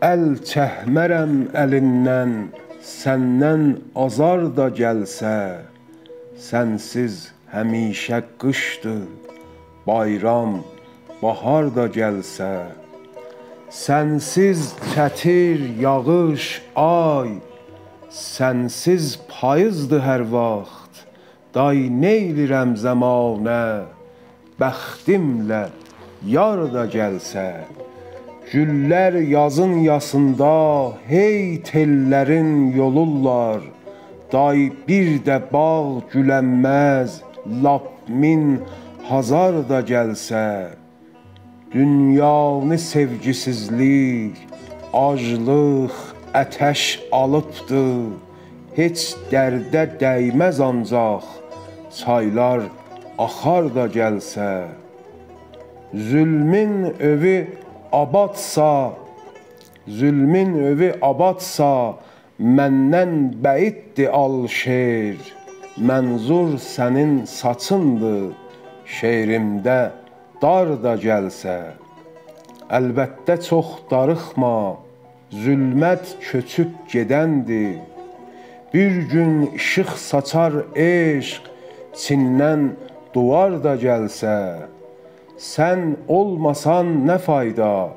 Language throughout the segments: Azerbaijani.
əl çəkmərəm əlindən, səndən azar da gəlsə, sənsiz həmişə qışdır, bayram, bahar da gəlsə. Sənsiz çətir, yağış, ay, sənsiz payızdır hər vaxt. Day neylirəm zəmanə, bəxtimlə yar da gəlsə. Güllər yazın yasında, hey tellərin yolurlar. Day bir də bağ gülənməz, lap min hazar da gəlsə. Dünyanı sevgisizlik, aclıq, ətəş alıbdı. Heç dərdə dəyməz ancaq, çaylar axar da gəlsə. Zülmün övi abadsa, məndən bəiddir alşer. Mənzur sənin saçındır, şeirimdə dar da gəlsə. Əlbəttə çox darıxma, zülmət köçüb gedəndir. Bir gün işıq saçar eşq, Çindən duvar da gəlsə. Sən olmasan nə fayda,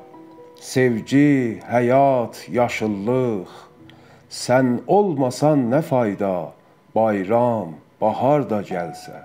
sevgi, həyat, yaşıllıq. Sən olmasan nə fayda, bayram, bahar da gəlsə.